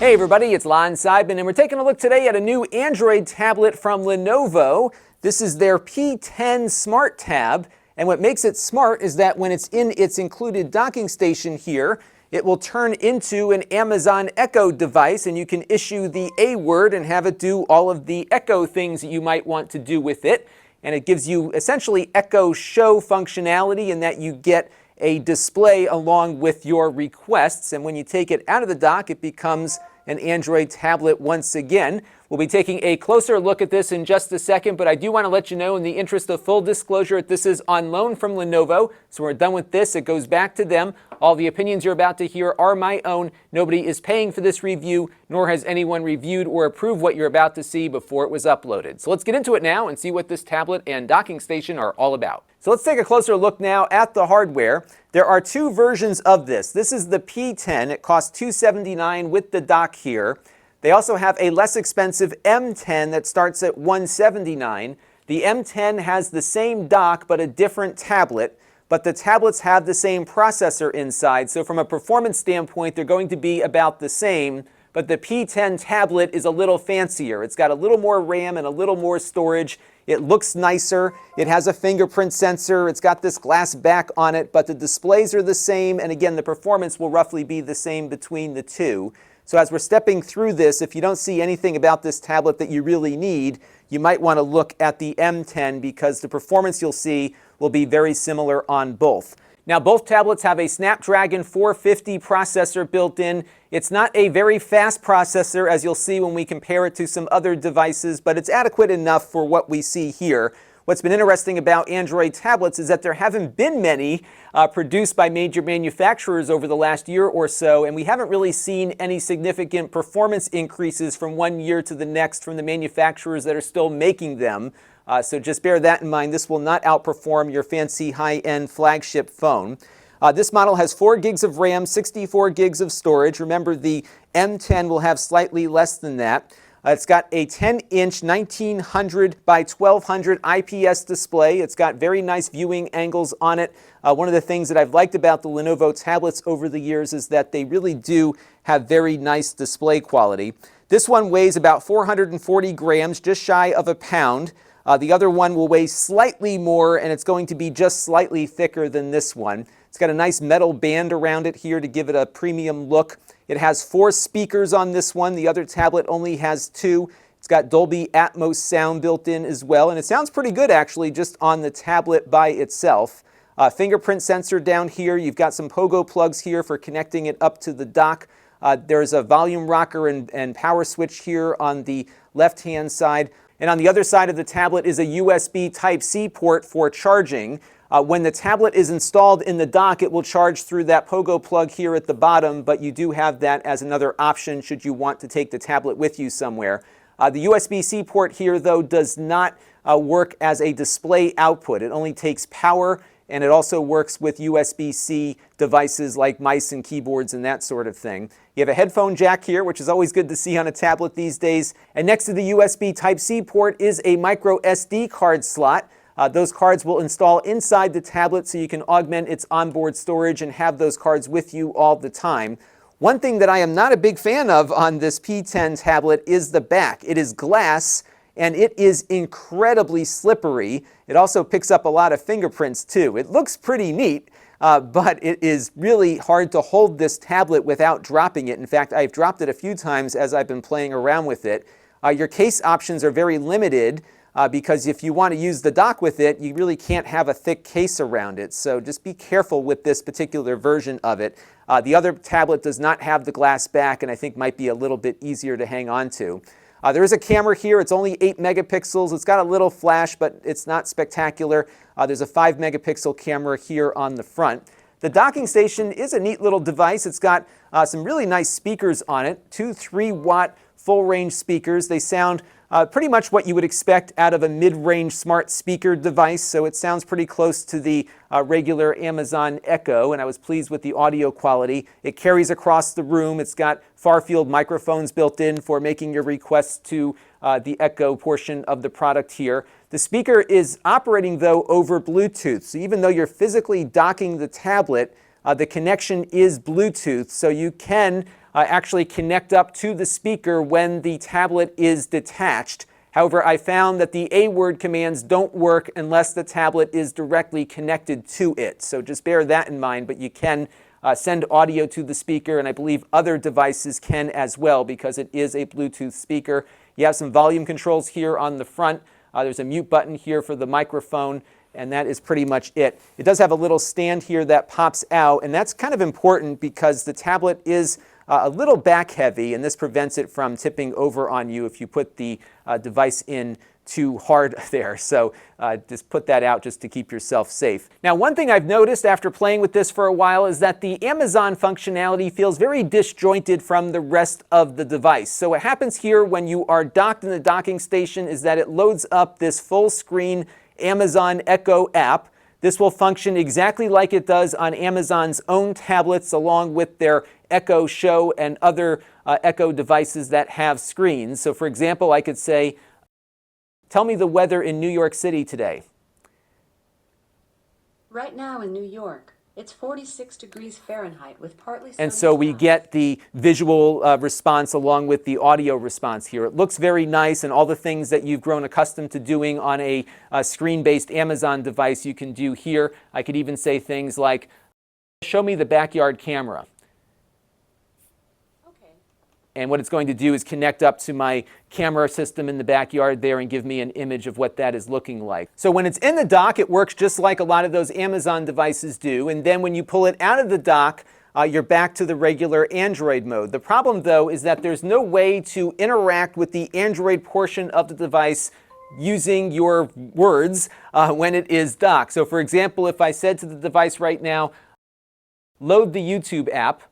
Hey everybody, it's Lon.TV, and we're taking a look today at a new Android tablet from Lenovo. This is their P10 Smart Tab, and what makes it smart is that when it's in its included docking station here, it will turn into an Amazon Echo device, and you can issue the A word and have it do all of the Echo things that you might want to do with it. And it gives you essentially Echo Show functionality in that you get a display along with your requests, and when you take it out of the dock, it becomes an Android tablet once again. We'll be taking a closer look at this in just a second, but I do want to let you know, in the interest of full disclosure, this is on loan from Lenovo, so we're done with this. It goes back to them. All the opinions you're about to hear are my own. Nobody is paying for this review, nor has anyone reviewed or approved what you're about to see before it was uploaded. So let's get into it now and see what this tablet and docking station are all about. So let's take a closer look now at the hardware. There are two versions of this. This is the P10. It costs $279 with the dock here. They also have a less expensive M10 that starts at $179. The M10 has the same dock but a different tablet, but the tablets have the same processor inside. So from a performance standpoint, they're going to be about the same, but the P10 tablet is a little fancier. It's got a little more RAM and a little more storage. It looks nicer. It has a fingerprint sensor. It's got this glass back on it, but the displays are the same. And again, the performance will roughly be the same between the two. So as we're stepping through this, if you don't see anything about this tablet that you really need, you might want to look at the M10 because the performance you'll see will be very similar on both. Now, both tablets have a Snapdragon 450 processor built in. It's not a very fast processor, as you'll see when we compare it to some other devices, but it's adequate enough for what we see here. What's been interesting about Android tablets is that there haven't been many produced by major manufacturers over the last year or so, and we haven't really seen any significant performance increases from one year to the next from the manufacturers that are still making them. So just bear that in mind. This will not outperform your fancy high-end flagship phone. This model has 4 gigs of RAM, 64 gigs of storage. Remember, the M10 will have slightly less than that. It's got a 10-inch 1900 by 1200 IPS display. It's got very nice viewing angles on it. One of the things that I've liked about the Lenovo tablets over the years is that they really do have very nice display quality. This one weighs about 440 grams, just shy of a pound. The other one will weigh slightly more, and it's going to be just slightly thicker than this one. It's got a nice metal band around it here to give it a premium look. It has 4 speakers on this one. The other tablet only has 2. It's got Dolby Atmos sound built in as well, and it sounds pretty good actually just on the tablet by itself. Fingerprint sensor down here. You've got some pogo plugs here for connecting it up to the dock. There's a volume rocker and power switch here on the left-hand side. And on the other side of the tablet is a USB Type-C port for charging. When the tablet is installed in the dock, it will charge through that pogo plug here at the bottom, but you do have that as another option should you want to take the tablet with you somewhere. The USB-C port here, though, does not work as a display output. It only takes power, and it also works with USB-C devices like mice and keyboards and that sort of thing. You have a headphone jack here, which is always good to see on a tablet these days. And next to the USB Type-C port is a micro SD card slot. Those cards will install inside the tablet so you can augment its onboard storage and have those cards with you all the time. One thing that I am not a big fan of on this P10 tablet is the back. It is glass, and it is incredibly slippery. It also picks up a lot of fingerprints too. It looks pretty neat, but it is really hard to hold this tablet without dropping it. In fact, I've dropped it a few times as I've been playing around with it. Your case options are very limited because if you want to use the dock with it, you really can't have a thick case around it. So just be careful with this particular version of it. The other tablet does not have the glass back and I think might be a little bit easier to hang on to. There is a camera here. It's only 8 megapixels. It's got a little flash, but it's not spectacular. There's a 5 megapixel camera here on the front. The docking station is a neat little device. It's got some really nice speakers on it, 2 3-watt full-range speakers. They sound pretty much what you would expect out of a mid-range smart speaker device, so it sounds pretty close to the regular Amazon Echo, and I was pleased with the audio quality. It carries across the room. It's got far-field microphones built in for making your requests to the Echo portion of the product here. The speaker is operating, though, over Bluetooth, so even though you're physically docking the tablet, the connection is Bluetooth, so you can actually connect up to the speaker when the tablet is detached. However, I found that the A-word commands don't work unless the tablet is directly connected to it. So just bear that in mind, but you can send audio to the speaker, and I believe other devices can as well because it is a Bluetooth speaker. You have some volume controls here on the front. There's a mute button here for the microphone, and that is pretty much it. It does have a little stand here that pops out, and that's kind of important because the tablet is a little back heavy, and this prevents it from tipping over on you if you put the device in too hard there. So just put that out just to keep yourself safe. Now, one thing I've noticed after playing with this for a while is that the Amazon functionality feels very disjointed from the rest of the device. So what happens here when you are docked in the docking station is that it loads up this full screen Amazon Echo app. This will function exactly like it does on Amazon's own tablets along with their Echo Show and other Echo devices that have screens. So for example, I could say, tell me the weather in New York City today. Right now in New York, it's 46 degrees Fahrenheit with partly sunny And so we skies. get the visual response along with the audio response here. It looks very nice, and all the things that you've grown accustomed to doing on a screen-based Amazon device you can do here. I could even say things like, show me the backyard camera. And what it's going to do is connect up to my camera system in the backyard there and give me an image of what that is looking like. So when it's in the dock, it works just like a lot of those Amazon devices do. And then when you pull it out of the dock, you're back to the regular Android mode. The problem, though, is that there's no way to interact with the Android portion of the device using your words when it is docked. So for example, if I said to the device right now, load the YouTube app,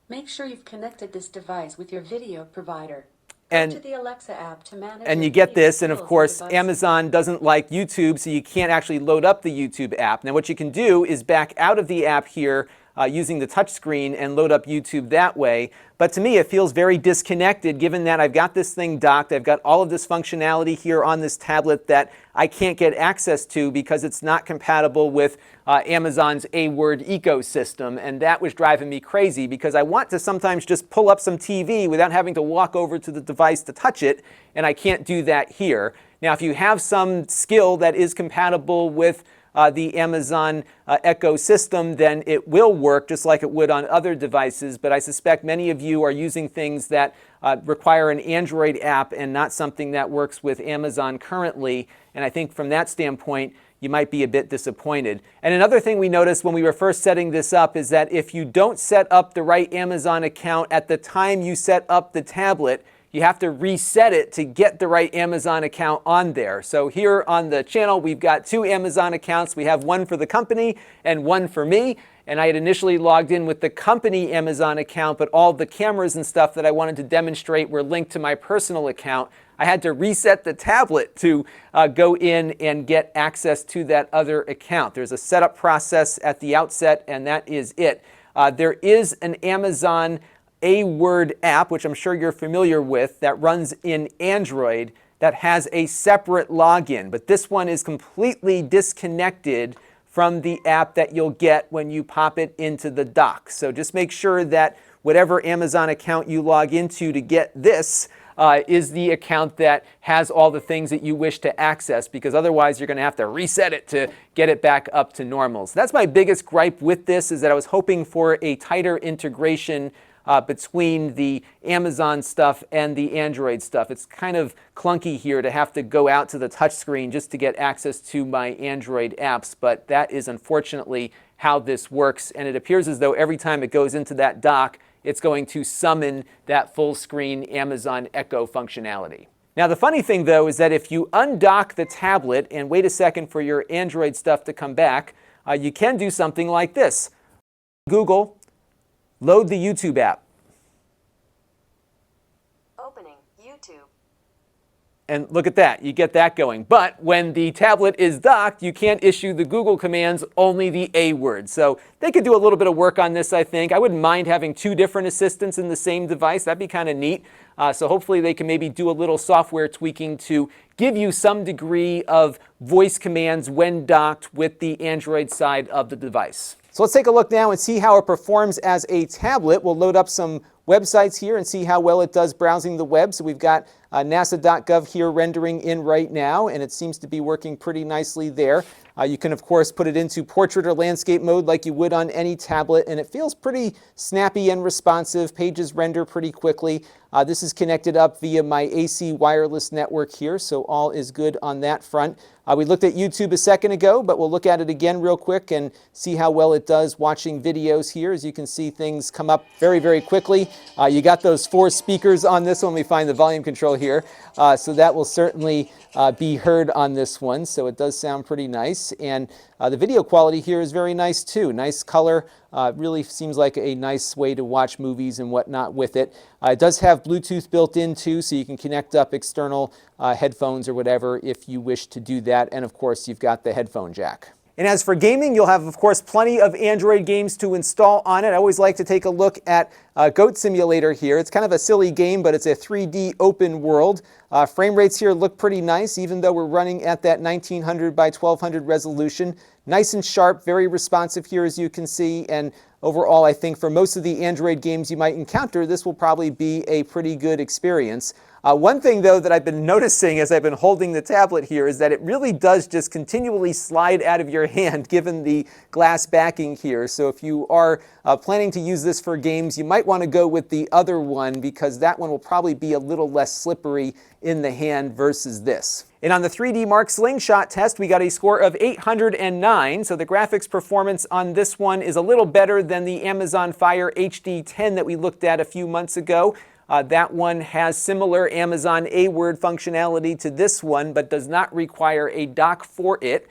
Make sure you've connected this device with your video provider. And Go to the Alexa app to manage you your get video this, and of skills course, devices. Amazon doesn't like YouTube, so you can't actually load up the YouTube app. Now, what you can do is back out of the app here using the touch screen and load up YouTube that way. But to me, it feels very disconnected given that I've got this thing docked. I've got all of this functionality here on this tablet that I can't get access to because it's not compatible with Amazon's A-word ecosystem. And that was driving me crazy because I want to sometimes just pull up some TV without having to walk over to the device to touch it, and I can't do that here. Now, if you have some skill that is compatible with the Amazon Echo system, then it will work just like it would on other devices. But I suspect many of you are using things that require an Android app and not something that works with Amazon currently. And I think from that standpoint, you might be a bit disappointed. And another thing we noticed when we were first setting this up is that if you don't set up the right Amazon account at the time you set up the tablet, you have to reset it to get the right Amazon account on there. So here on the channel, we've got two Amazon accounts. We have one for the company and one for me. And I had initially logged in with the company Amazon account, but all the cameras and stuff that I wanted to demonstrate were linked to my personal account. I had to reset the tablet to go in and get access to that other account. There's a setup process at the outset, and that is it. There is an Amazon A-word app, which I'm sure you're familiar with, that runs in Android that has a separate login. But this one is completely disconnected from the app that you'll get when you pop it into the dock. So just make sure that whatever Amazon account you log into to get this is the account that has all the things that you wish to access, because otherwise you're going to have to reset it to get it back up to normal. So that's my biggest gripe with this, is that I was hoping for a tighter integration between the Amazon stuff and the Android stuff. It's kind of clunky here to have to go out to the touchscreen just to get access to my Android apps, but that is unfortunately how this works. And it appears as though every time it goes into that dock, it's going to summon that full screen Amazon Echo functionality. Now, the funny thing, though, is that if you undock the tablet and wait a second for your Android stuff to come back, you can do something like this. Google, load the YouTube app. Opening YouTube. And look at that, you get that going. But when the tablet is docked, you can't issue the Google commands, only the A word. So they could do a little bit of work on this, I think. I wouldn't mind having two different assistants in the same device. That'd be kind of neat. So hopefully they can maybe do a little software tweaking to give you some degree of voice commands when docked with the Android side of the device. So let's take a look now and see how it performs as a tablet. We'll load up some websites here and see how well it does browsing the web. So we've got nasa.gov here rendering in right now, and it seems to be working pretty nicely there. You can, of course, put it into portrait or landscape mode like you would on any tablet, and it feels pretty snappy and responsive. Pages render pretty quickly. This is connected up via my AC wireless network here, so all is good on that front. We looked at YouTube a second ago, but we'll look at it again real quick and see how well it does watching videos here. As you can see, things come up very, very quickly. You got those 4 speakers on this one. We find the volume control here, so that will certainly be heard on this one. So it does sound pretty nice, and the video quality here is very nice too. Nice color. Really seems like a nice way to watch movies and whatnot with it. It does have Bluetooth built in too, so you can connect up external headphones or whatever if you wish to do that. And of course, you've got the headphone jack. And as for gaming, you'll have, of course, plenty of Android games to install on it. I always like to take a look at Goat Simulator here. It's kind of a silly game, but it's a 3D open world. Frame rates here look pretty nice, even though we're running at that 1900 by 1200 resolution. Nice and sharp, very responsive here, as you can see. And overall, I think for most of the Android games you might encounter, this will probably be a pretty good experience. One thing, though, that I've been noticing as I've been holding the tablet here is that it really does just continually slide out of your hand given the glass backing here. So if you are planning to use this for games, you might want to go with the other one because that one will probably be a little less slippery in the hand versus this. And on the 3D Mark Slingshot Test, we got a score of 809, so the graphics performance on this one is a little better than the Amazon Fire HD10 that we looked at a few months ago. That one has similar Amazon A-word functionality to this one, but does not require a dock for it.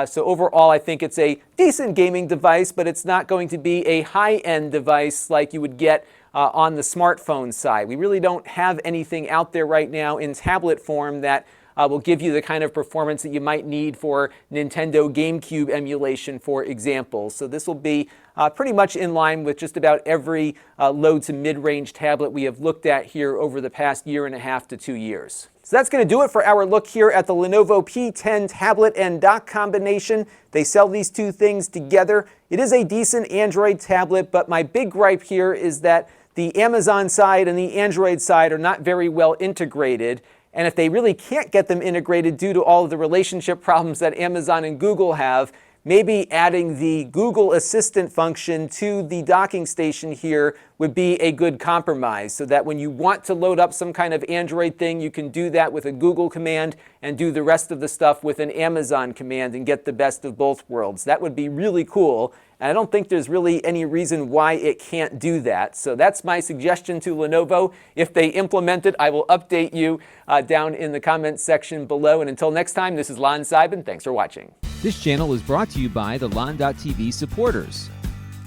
So overall, I think it's a decent gaming device, but it's not going to be a high-end device like you would get on the smartphone side. We really don't have anything out there right now in tablet form that will give you the kind of performance that you might need for Nintendo GameCube emulation, for example. So this will be pretty much in line with just about every low to mid-range tablet we have looked at here over the past 1.5 to 2 years. So that's going to do it for our look here at the Lenovo P10 tablet and dock combination. They sell these two things together. It is a decent Android tablet, but my big gripe here is that the Amazon side and the Android side are not very well integrated. And if they really can't get them integrated due to all of the relationship problems that Amazon and Google have, maybe adding the Google Assistant function to the docking station here would be a good compromise, so that when you want to load up some kind of Android thing, you can do that with a Google command and do the rest of the stuff with an Amazon command and get the best of both worlds. That would be really cool. And I don't think there's really any reason why it can't do that. So that's my suggestion to Lenovo. If they implement it, I will update you down in the comments section below. And until next time, this is Lon.TV. Thanks for watching. This channel is brought to you by the Lon.TV supporters,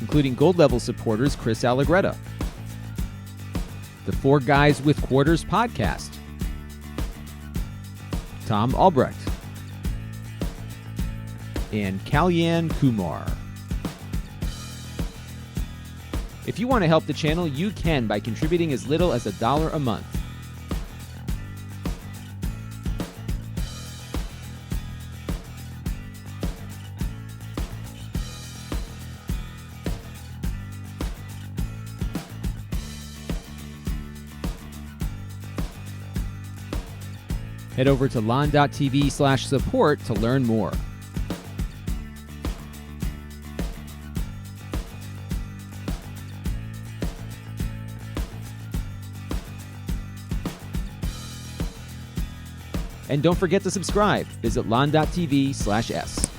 including gold level supporters Chris Allegretta, the 4 Guys with Quarters podcast, Tom Albrecht, and Kalyan Kumar. If you want to help the channel, you can by contributing as little as $1 a month. Head over to lon.tv/support to learn more. And don't forget to subscribe. Visit lon.tv/s.